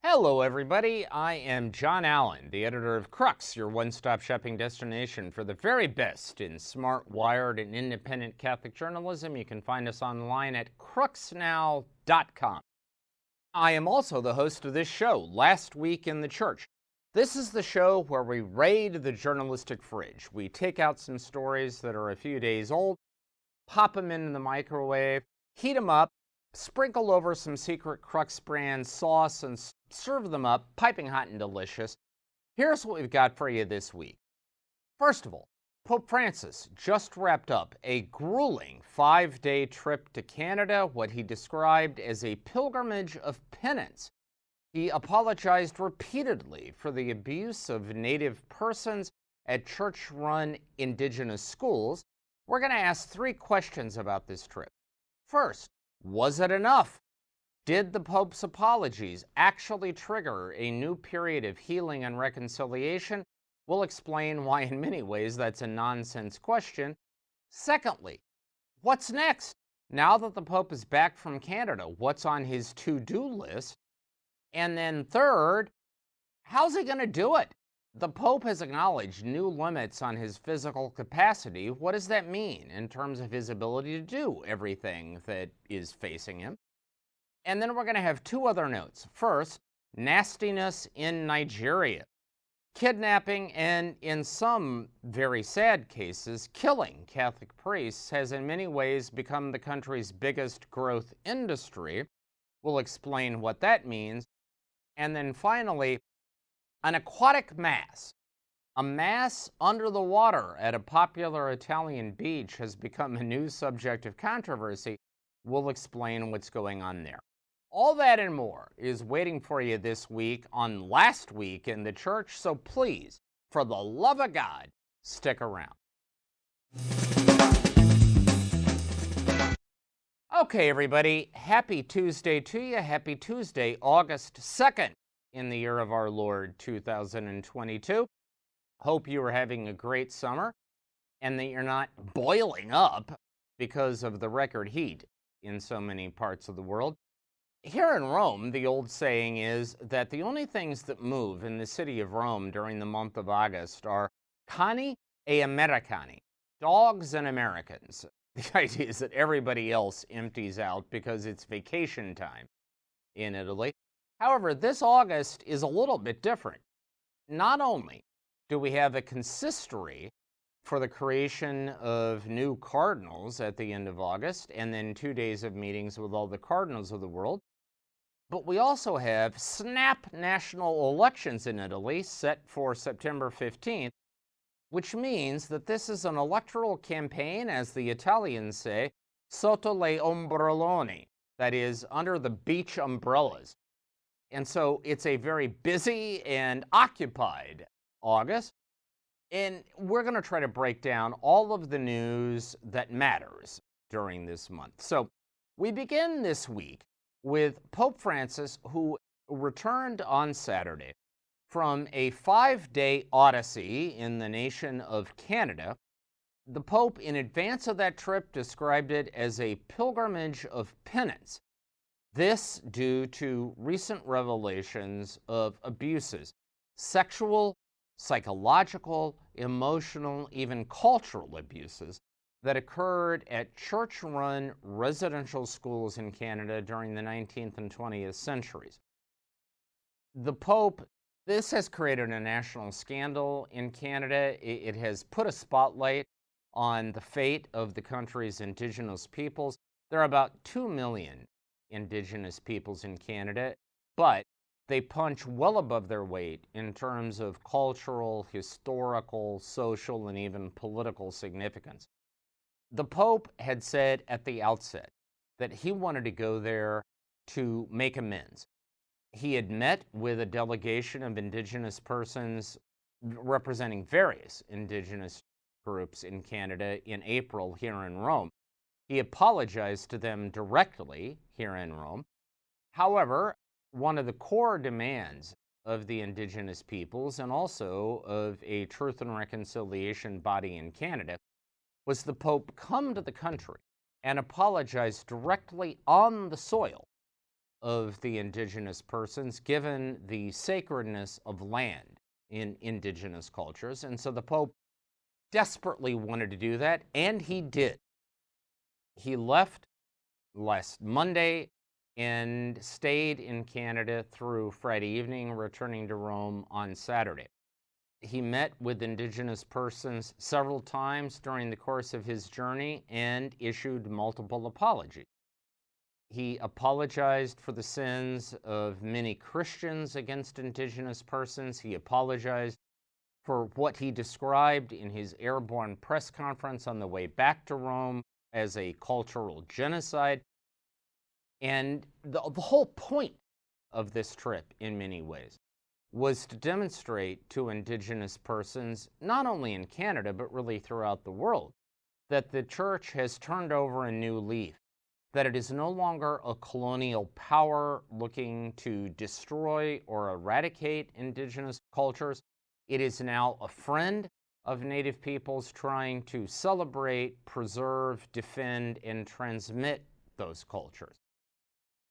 Hello, everybody. I am John Allen, the editor of Crux, your one-stop shopping destination for the very best in smart, wired, and independent Catholic journalism. You can find us online at cruxnow.com. I am also the host of this show, Last Week in the Church. This is the show where we raid the journalistic fridge. We take out some stories that are a few days old, pop them into the microwave, heat them up, sprinkle over some secret Crux brand sauce, and serve them up piping hot and delicious. Here's what we've got for you this week. First of all, Pope Francis just wrapped up a grueling 5-day trip to Canada, what he described as a pilgrimage of penance. He apologized repeatedly for the abuse of Native persons at church-run Indigenous schools. We're going to ask 3 questions about this trip. First, was it enough? Did the Pope's apologies actually trigger a new period of healing and reconciliation? We'll explain why in many ways that's a nonsense question. Secondly, what's next? Now that the Pope is back from Canada, what's on his to-do list? And then third, how's he going to do it? The Pope has acknowledged new limits on his physical capacity. What does that mean in terms of his ability to do everything that is facing him? And then we're going to have 2 other notes. First, nastiness in Nigeria. Kidnapping and, in some very sad cases, killing Catholic priests has in many ways become the country's biggest growth industry. We'll explain what that means. And then finally, an aquatic mass. A mass under the water at a popular Italian beach has become a new subject of controversy. We'll explain what's going on there. All that and more is waiting for you this week on Last Week in the Church, so please, for the love of God, stick around. Okay, everybody, happy Tuesday to you. Happy Tuesday, August 2nd. In the year of our Lord 2022. Hope you are having a great summer and that you're not boiling up because of the record heat in so many parts of the world. Here in Rome, the old saying is that the only things that move in the city of Rome during the month of August are cani e americani, dogs and Americans. The idea is that everybody else empties out because it's vacation time in Italy. However, this August is a little bit different. Not only do we have a consistory for the creation of new cardinals at the end of August, and then 2 days of meetings with all the cardinals of the world, but we also have snap national elections in Italy set for September 15th, which means that this is an electoral campaign, as the Italians say, sotto le ombrelloni, that is, under the beach umbrellas. And so it's a very busy and occupied August. And we're going to try to break down all of the news that matters during this month. So we begin this week with Pope Francis, who returned on Saturday from a 5-day odyssey in the nation of Canada. The Pope, in advance of that trip, described it as a pilgrimage of penance. This due to recent revelations of abuses, sexual, psychological, emotional, even cultural abuses that occurred at church-run residential schools in Canada during the 19th and 20th centuries. The Pope, this has created a national scandal in Canada. It has put a spotlight on the fate of the country's Indigenous peoples. There are about 2 million Indigenous peoples in Canada, but they punch well above their weight in terms of cultural, historical, social, and even political significance. The Pope had said at the outset that he wanted to go there to make amends. He had met with a delegation of Indigenous persons representing various Indigenous groups in Canada in April here in Rome. He apologized to them directly here in Rome. However, one of the core demands of the Indigenous peoples and also of a Truth and Reconciliation body in Canada was the Pope come to the country and apologize directly on the soil of the indigenous persons, given the sacredness of land in indigenous cultures. And so the Pope desperately wanted to do that, and he did. He left last Monday and stayed in Canada through Friday evening, returning to Rome on Saturday. He met with indigenous persons several times during the course of his journey and issued multiple apologies. He apologized for the sins of many Christians against indigenous persons. He apologized for what he described in his airborne press conference on the way back to Rome as a cultural genocide. And the whole point of this trip, in many ways, was to demonstrate to indigenous persons, not only in Canada, but really throughout the world, that the church has turned over a new leaf, that it is no longer a colonial power looking to destroy or eradicate indigenous cultures. It is now a friend of Native peoples trying to celebrate, preserve, defend, and transmit those cultures.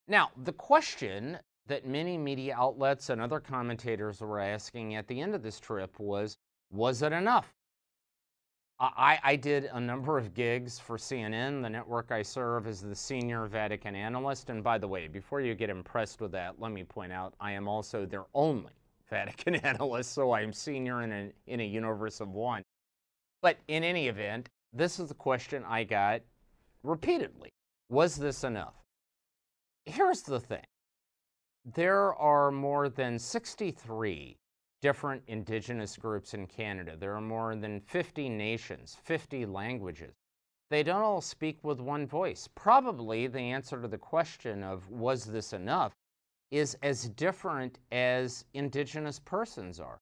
Now, the question that many media outlets and other commentators were asking at the end of this trip was it enough? I did a number of gigs for CNN, the network I serve as the senior Vatican analyst. And by the way, before you get impressed with that, let me point out I am also their only Vatican analyst, so I'm senior in a universe of one. But in any event, this is the question I got repeatedly. Was this enough? Here's the thing. There are more than 63 different indigenous groups in Canada. There are more than 50 nations, 50 languages. They don't all speak with one voice. Probably the answer to the question of was this enough is as different as indigenous persons are.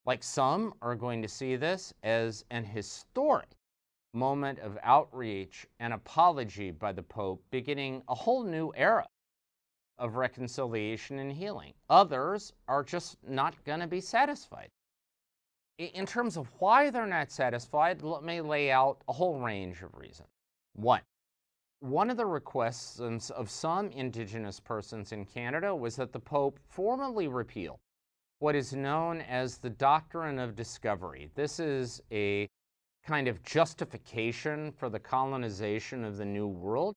Like, some are going to see this as an historic moment of outreach and apology by the Pope, beginning a whole new era of reconciliation and healing. Others are just not going to be satisfied. In terms of why they're not satisfied, let me lay out a whole range of reasons. One of the requests of some indigenous persons in Canada was that the Pope formally repeal what is known as the doctrine of discovery. This is a kind of justification for the colonization of the New World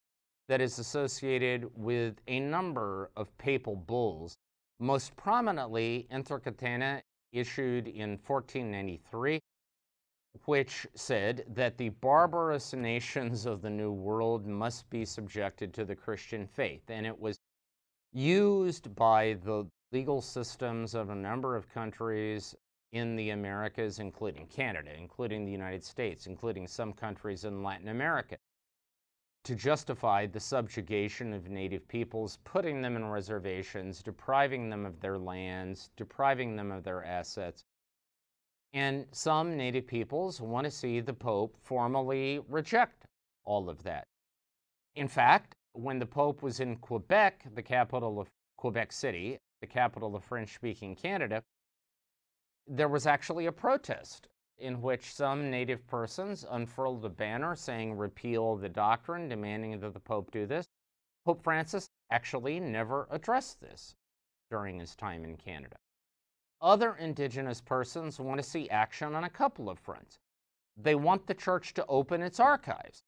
that is associated with a number of papal bulls, most prominently Inter Catena, issued in 1493, which said that the barbarous nations of the New World must be subjected to the Christian faith. And it was used by the legal systems of a number of countries in the Americas, including Canada, including the United States, including some countries in Latin America, to justify the subjugation of Native peoples, putting them in reservations, depriving them of their lands, depriving them of their assets. And some Native peoples want to see the Pope formally reject all of that. In fact, when the Pope was in Quebec, the capital of Quebec City, the capital of French-speaking Canada, there was actually a protest in which some Native persons unfurled a banner saying repeal the doctrine, demanding that the Pope do this. Pope Francis actually never addressed this during his time in Canada. Other indigenous persons want to see action on a couple of fronts. They want the church to open its archives,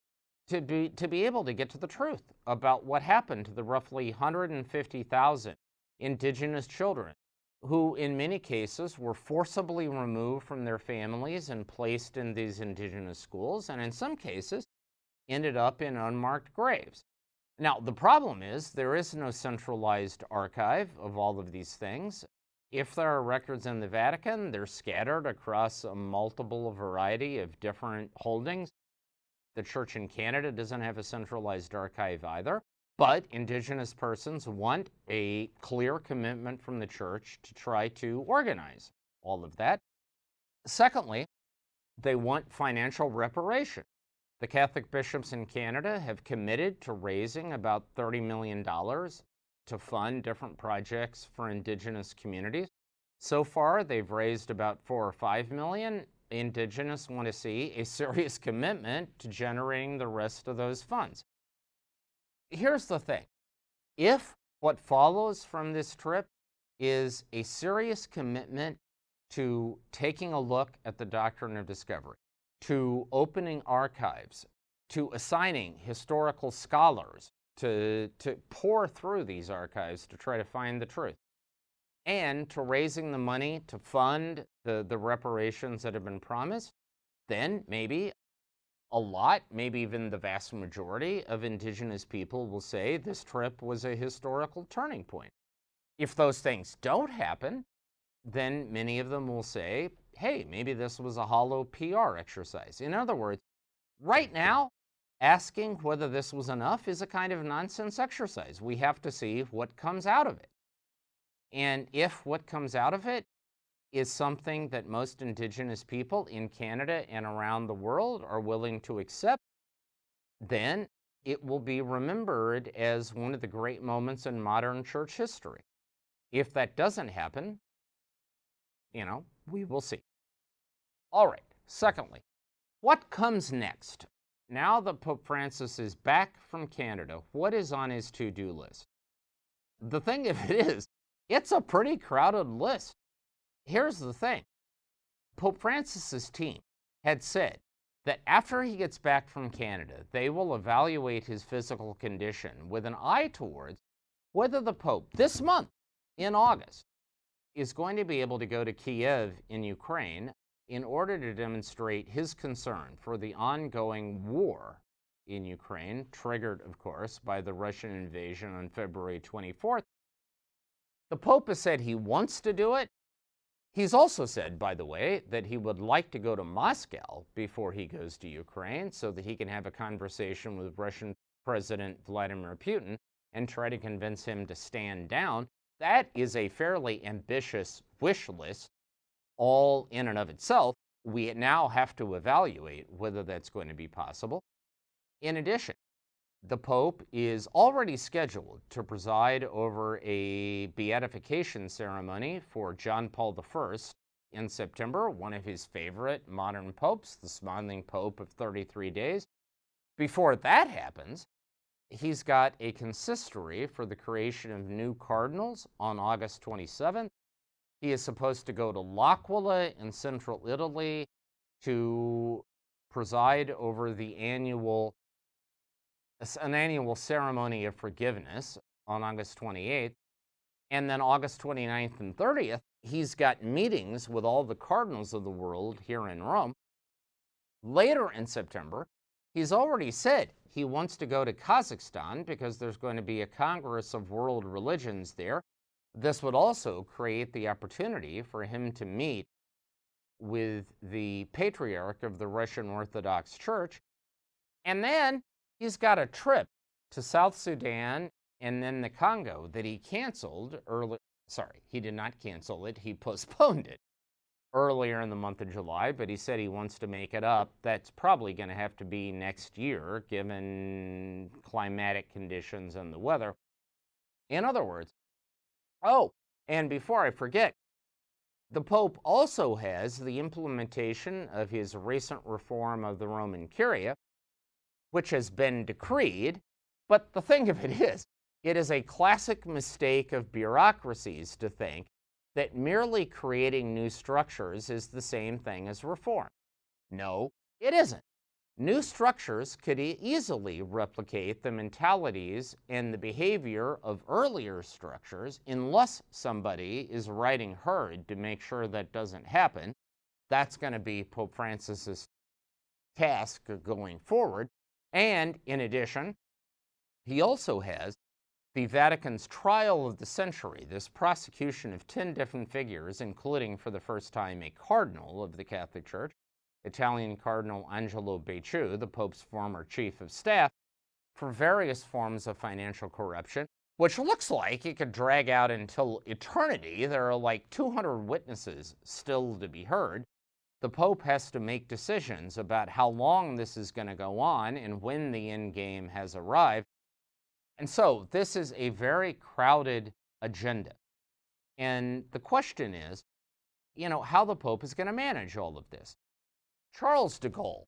to be able to get to the truth about what happened to the roughly 150,000 indigenous children who in many cases were forcibly removed from their families and placed in these indigenous schools, and in some cases ended up in unmarked graves. Now, the problem is there is no centralized archive of all of these things. If there are records in the Vatican, they're scattered across a multiple variety of different holdings. The Church in Canada doesn't have a centralized archive either. But indigenous persons want a clear commitment from the church to try to organize all of that. Secondly, they want financial reparation. The Catholic bishops in Canada have committed to raising about $30 million to fund different projects for indigenous communities. So far, they've raised about $4 or $5 million. Indigenous want to see a serious commitment to generating the rest of those funds. Here's the thing. If What follows from this trip is a serious commitment to taking a look at the doctrine of discovery, to opening archives, to assigning historical scholars to pore through these archives to try to find the truth, and to raising the money to fund the reparations that have been promised. Then maybe a lot, maybe even the vast majority of indigenous people will say this trip was a historical turning point. If those things don't happen, then many of them will say, hey, maybe this was a hollow PR exercise. In other words, right now, asking whether this was enough is a kind of nonsense exercise. We have to see what comes out of it. And if what comes out of it is something that most indigenous people in Canada and around the world are willing to accept, then it will be remembered as one of the great moments in modern church history. If that doesn't happen, we will see. All right, secondly, what comes next? Now that Pope Francis is back from Canada, what is on his to-do list? The thing of it is, it's a pretty crowded list. Here's the thing. Pope Francis's team had said that after he gets back from Canada, they will evaluate his physical condition with an eye towards whether the Pope, this month in August, is going to be able to go to Kiev in Ukraine in order to demonstrate his concern for the ongoing war in Ukraine, triggered, of course, by the Russian invasion on February 24th. The Pope has said he wants to do it. He's also said, by the way, that he would like to go to Moscow before he goes to Ukraine so that he can have a conversation with Russian President Vladimir Putin and try to convince him to stand down. That is a fairly ambitious wish list, all in and of itself. We now have to evaluate whether that's going to be possible. In addition, the Pope is already scheduled to preside over a beatification ceremony for John Paul I in September, one of his favorite modern popes, the smiling Pope of 33 days. Before that happens, he's got a consistory for the creation of new cardinals on August 27th. He is supposed to go to L'Aquila in central Italy to preside over an annual ceremony of forgiveness on August 28th. And then August 29th and 30th, he's got meetings with all the cardinals of the world here in Rome. Later in September, he's already said he wants to go to Kazakhstan because there's going to be a Congress of World Religions there. This would also create the opportunity for him to meet with the Patriarch of the Russian Orthodox Church. And then he's got a trip to South Sudan and then the Congo that he canceled early. Sorry, he did not cancel it. He postponed it earlier in the month of July, but he said he wants to make it up. That's probably going to have to be next year, given climatic conditions and the weather. In other words, and before I forget, the Pope also has the implementation of his recent reform of the Roman Curia, which has been decreed. But the thing of it is a classic mistake of bureaucracies to think that merely creating new structures is the same thing as reform. No, it isn't. New structures could easily replicate the mentalities and the behavior of earlier structures unless somebody is riding herd to make sure that doesn't happen. That's going to be Pope Francis's task going forward. And in addition, he also has the Vatican's trial of the century, this prosecution of 10 different figures, including for the first time a cardinal of the Catholic Church, Italian Cardinal Angelo Becciu, the Pope's former chief of staff, for various forms of financial corruption, which looks like it could drag out until eternity. There are like 200 witnesses still to be heard. The Pope has to make decisions about how long this is going to go on and when the end game has arrived. And so this is a very crowded agenda. And the question is, how the Pope is going to manage all of this. Charles de Gaulle,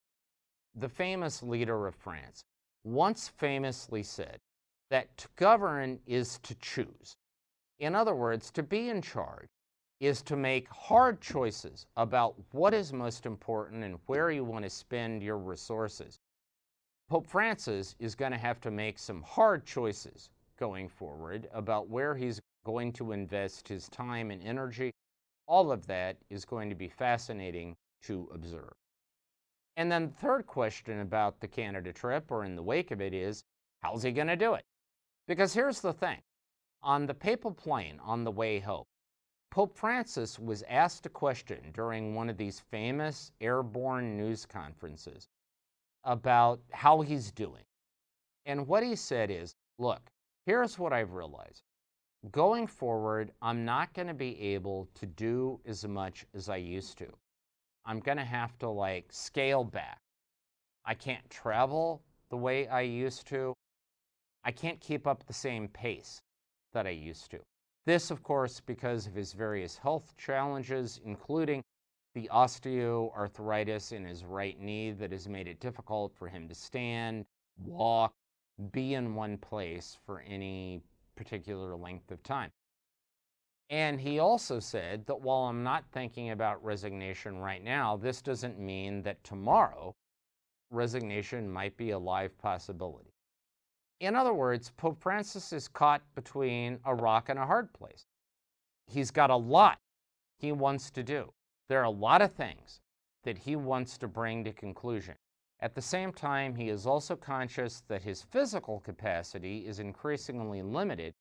the famous leader of France, once famously said, that to govern is to choose. In other words, to be in charge is to make hard choices about what is most important and where you want to spend your resources. Pope Francis is going to have to make some hard choices going forward about where he's going to invest his time and energy. All of that is going to be fascinating to observe. And then the third question about the Canada trip, or in the wake of it, is how's he going to do it? Because here's the thing. On the papal plane on the way home, Pope Francis was asked a question during one of these famous airborne news conferences about how he's doing. And what he said is, look, here's what I've realized. Going forward, I'm not going to be able to do as much as I used to. I'm going to have to scale back. I can't travel the way I used to. I can't keep up the same pace that I used to. This, of course, because of his various health challenges, including the osteoarthritis in his right knee that has made it difficult for him to stand, walk, be in one place for any particular length of time. And he also said that while I'm not thinking about resignation right now, this doesn't mean that tomorrow resignation might be a live possibility. In other words, Pope Francis is caught between a rock and a hard place. He's got a lot he wants to do. There are a lot of things that he wants to bring to conclusion. At the same time, he is also conscious that his physical capacity is increasingly limited,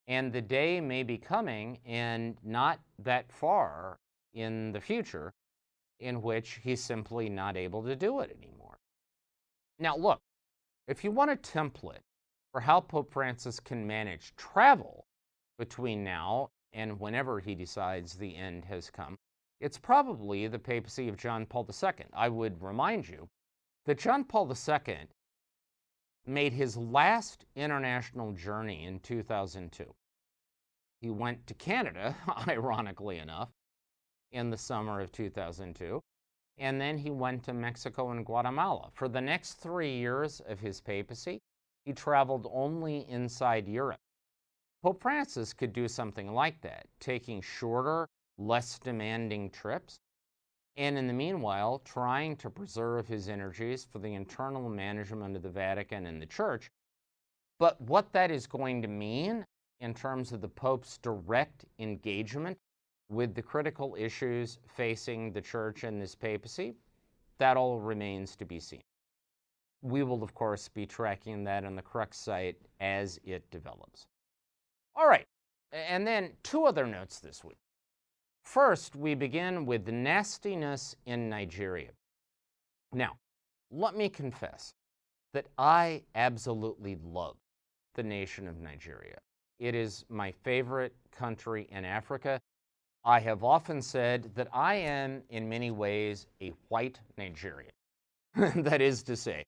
and the day may be coming, and not that far in the future, in which he's simply not able to do it anymore. Now, look, if you want a template for how Pope Francis can manage travel between now and whenever he decides the end has come, it's probably the papacy of John Paul II. I would remind you that John Paul II made his last international journey in 2002. He went to Canada, ironically enough, in the summer of 2002, and then he went to Mexico and Guatemala. For the next 3 years of his papacy, he traveled only inside Europe. Pope Francis could do something like that, taking shorter, less demanding trips, and in the meanwhile, trying to preserve his energies for the internal management of the Vatican and the Church. But what that is going to mean in terms of the Pope's direct engagement with the critical issues facing the Church and this papacy, that all remains to be seen. We will, of course, be tracking that on the Crux site as it develops. All right, and then 2 other notes this week. First, we begin with the nastiness in Nigeria. Now, let me confess that I absolutely love the nation of Nigeria. It is my favorite country in Africa. I have often said that I am, in many ways, a white Nigerian. That is to say,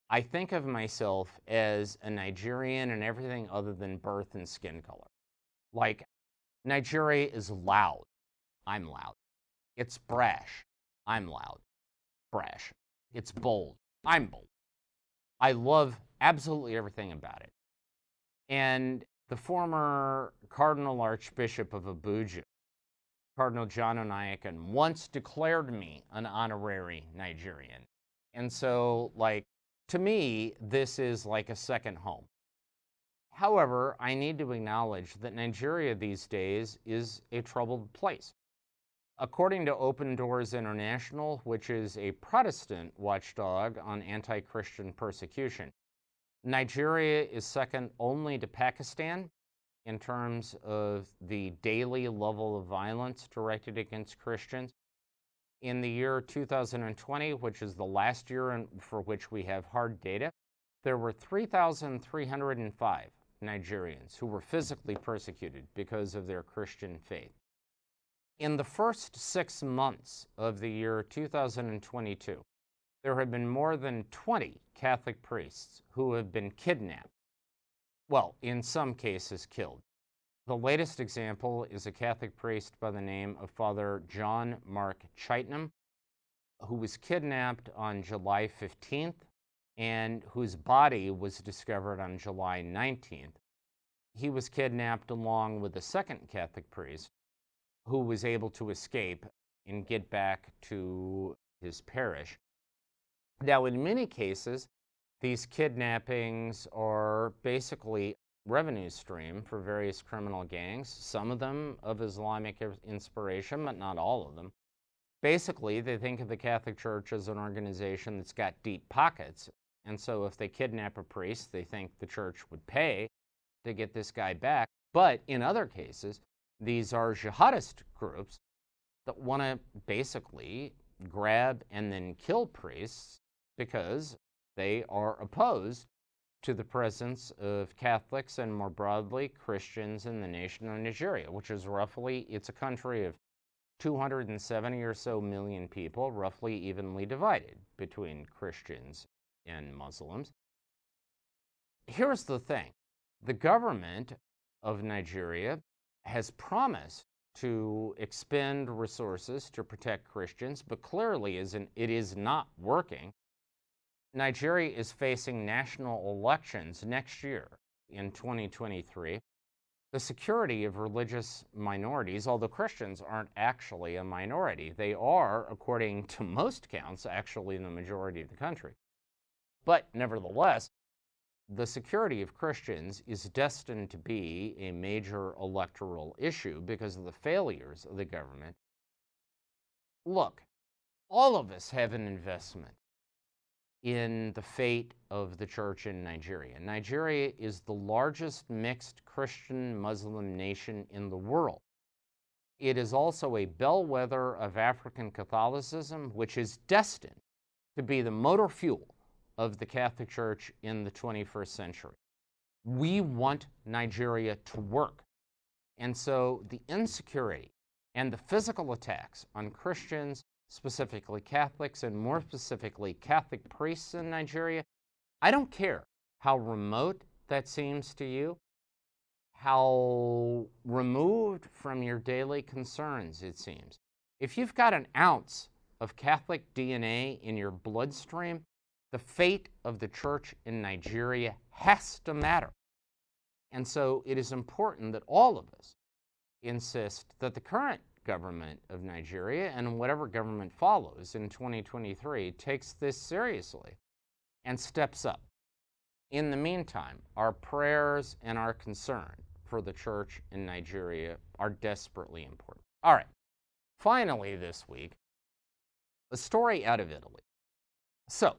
I think of myself as a Nigerian in everything other than birth and skin color. Like, Nigeria is loud. I'm loud. It's brash. I'm loud. Brash. It's bold. I'm bold. I love absolutely everything about it. And the former Cardinal Archbishop of Abuja, Cardinal John Onaikan, once declared me an honorary Nigerian. And so, to me, this is like a second home. However, I need to acknowledge that Nigeria these days is a troubled place. According to Open Doors International, which is a Protestant watchdog on anti-Christian persecution, Nigeria is second only to Pakistan in terms of the daily level of violence directed against Christians. In the year 2020, which is the last year for which we have hard data, there were 3,305 Nigerians who were physically persecuted because of their Christian faith. In the first 6 months of the year 2022, there have been more than 20 Catholic priests who have been kidnapped. Well, in some cases killed. The latest example is a Catholic priest by the name of Father John Mark Chitnam, who was kidnapped on July 15th and whose body was discovered on July 19th. He was kidnapped along with a second Catholic priest who was able to escape and get back to his parish. Now, in many cases, these kidnappings are basically revenue stream for various criminal gangs, some of them of Islamic inspiration, but not all of them. Basically, they think of the Catholic Church as an organization that's got deep pockets, and so if they kidnap a priest, they think the church would pay to get this guy back. But in other cases, these are jihadist groups that want to basically grab and then kill priests because they are opposed to the presence of Catholics and more broadly Christians in the nation of Nigeria, which is it's a country of 270 or so million people, roughly evenly divided between Christians and Muslims. Here's the thing. The government of Nigeria has promised to expend resources to protect Christians, but clearly it is not working. Nigeria is facing national elections next year in 2023. The security of religious minorities, although Christians aren't actually a minority, they are, according to most counts, actually the majority of the country. But nevertheless, the security of Christians is destined to be a major electoral issue because of the failures of the government. Look, all of us have an investment in the fate of the church in Nigeria. Nigeria is the largest mixed Christian-Muslim nation in the world. It is also a bellwether of African Catholicism, which is destined to be the motor fuel of the Catholic Church in the 21st century. We want Nigeria to work. And so the insecurity and the physical attacks on Christians, specifically Catholics, and more specifically Catholic priests in Nigeria, I don't care how remote that seems to you, how removed from your daily concerns it seems. If you've got an ounce of Catholic DNA in your bloodstream, the fate of the church in Nigeria has to matter. And so it is important that all of us insist that the current government of Nigeria and whatever government follows in 2023 takes this seriously and steps up. In the meantime, our prayers and our concern for the church in Nigeria are desperately important. All right, finally this week, a story out of Italy. So,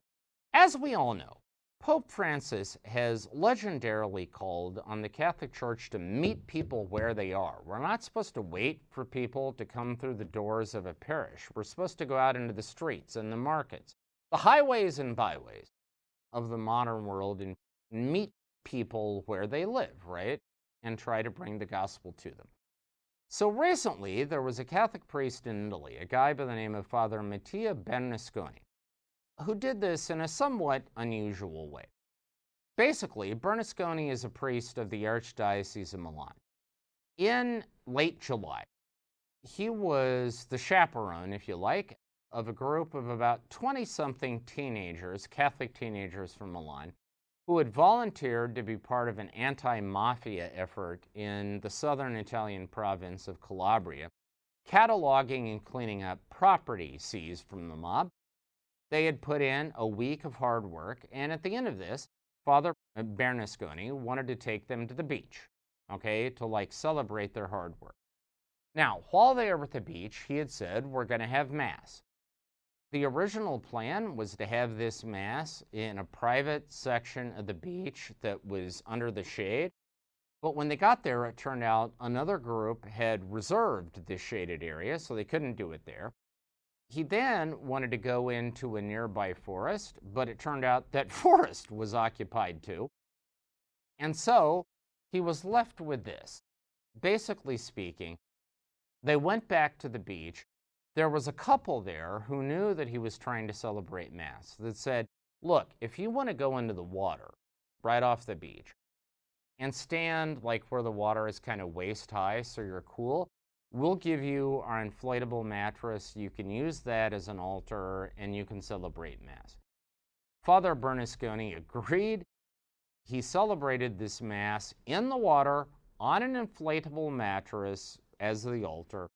as we all know, Pope Francis has legendarily called on the Catholic Church to meet people where they are. We're not supposed to wait for people to come through the doors of a parish. We're supposed to go out into the streets and the markets, the highways and byways of the modern world and meet people where they live, right? And try to bring the gospel to them. So recently, there was a Catholic priest in Italy, a guy by the name of Father Mattia Bernasconi, who did this in a somewhat unusual way. Basically, Bernasconi is a priest of the Archdiocese of Milan. In late July, he was the chaperone, if you like, of a group of about 20-something teenagers, Catholic teenagers from Milan, who had volunteered to be part of an anti-mafia effort in the southern Italian province of Calabria, cataloging and cleaning up property seized from the mob. They had put in a week of hard work, and at the end of this, Father Bernasconi wanted to take them to the beach, okay, to celebrate their hard work. Now, while they were at the beach, he had said, we're going to have Mass. The original plan was to have this Mass in a private section of the beach that was under the shade, but when they got there, it turned out another group had reserved this shaded area, so they couldn't do it there. He then wanted to go into a nearby forest, but it turned out that forest was occupied too. And so he was left with this. Basically speaking, they went back to the beach. There was a couple there who knew that he was trying to celebrate Mass that said, look, if you want to go into the water right off the beach and stand where the water is kind of waist high so you're cool, we'll give you our inflatable mattress. You can use that as an altar, and you can celebrate Mass. Father Bernasconi agreed. He celebrated this Mass in the water on an inflatable mattress as the altar.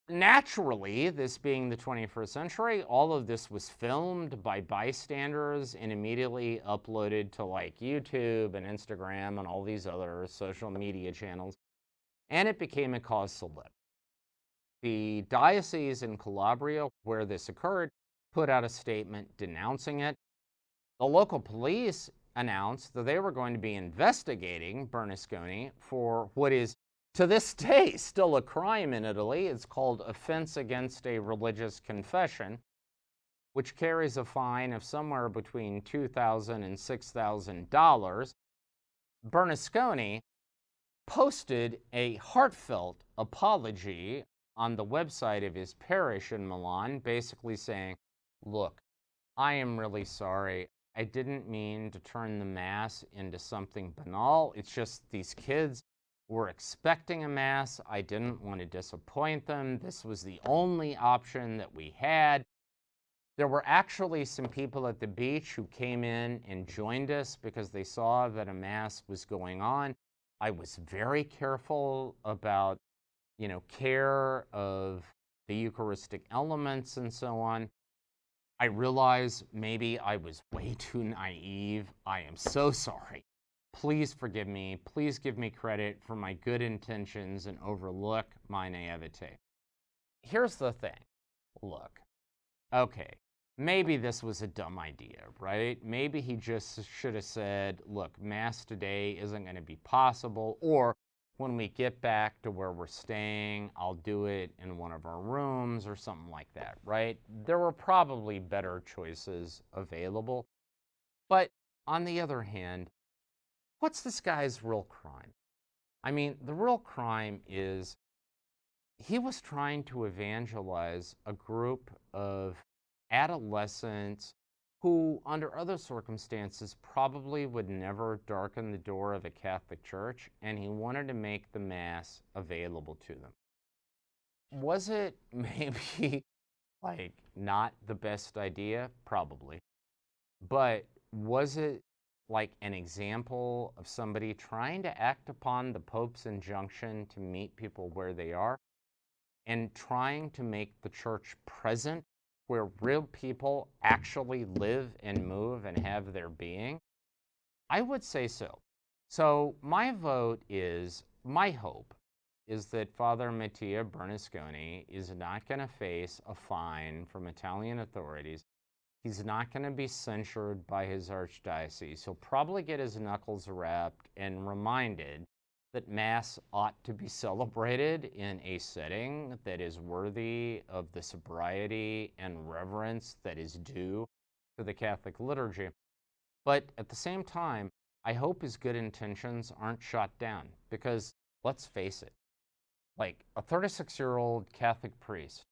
Naturally, this being the 21st century, all of this was filmed by bystanders and immediately uploaded to like YouTube and Instagram and all these other social media channels, and it became a cause célèbre. The diocese in Calabria, where this occurred, put out a statement denouncing it. The local police announced that they were going to be investigating Bernasconi for what is, to this day, still a crime in Italy. It's called offense against a religious confession, which carries a fine of somewhere between $2,000 and $6,000. Bernasconi posted a heartfelt apology on the website of his parish in Milan, basically saying, "Look, I am really sorry. I didn't mean to turn the Mass into something banal. It's just these kids were expecting a Mass. I didn't want to disappoint them. This was the only option that we had." There were actually some people at the beach who came in and joined us because they saw that a Mass was going on. I was very careful about, care of the Eucharistic elements and so on. I realize maybe I was way too naive. I am so sorry. Please forgive me. Please give me credit for my good intentions and overlook my naivete. Here's the thing. Look, okay, maybe this was a dumb idea, right? Maybe he just should have said, look, Mass today isn't going to be possible, or when we get back to where we're staying, I'll do it in one of our rooms or something like that, right? There were probably better choices available. But on the other hand, what's this guy's real crime? I mean, the real crime is he was trying to evangelize a group of adolescents who, under other circumstances, probably would never darken the door of a Catholic church, and he wanted to make the Mass available to them. Was it maybe not the best idea? Probably. But was it an example of somebody trying to act upon the Pope's injunction to meet people where they are and trying to make the church present where real people actually live and move and have their being? I would say so. So my hope is that Father Mattia Bernasconi is not going to face a fine from Italian authorities. He's not going to be censured by his archdiocese. He'll probably get his knuckles rapped and reminded that Mass ought to be celebrated in a setting that is worthy of the sobriety and reverence that is due to the Catholic liturgy. But at the same time, I hope his good intentions aren't shot down, because let's face it, a 36-year-old Catholic priest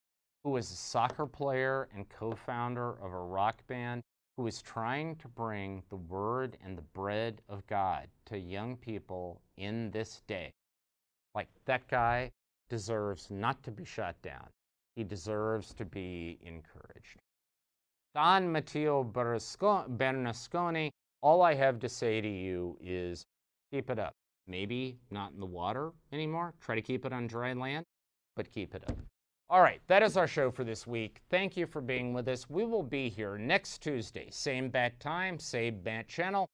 who is a soccer player and co-founder of a rock band, who is trying to bring the word and the bread of God to young people in this day. That guy deserves not to be shot down. He deserves to be encouraged. Don Matteo Bernasconi, all I have to say to you is keep it up. Maybe not in the water anymore. Try to keep it on dry land, but keep it up. All right, that is our show for this week. Thank you for being with us. We will be here next Tuesday, same bat time, same bat channel.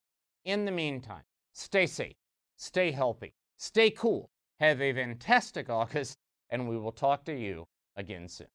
In the meantime, stay safe, stay healthy, stay cool, have a fantastic August, and we will talk to you again soon.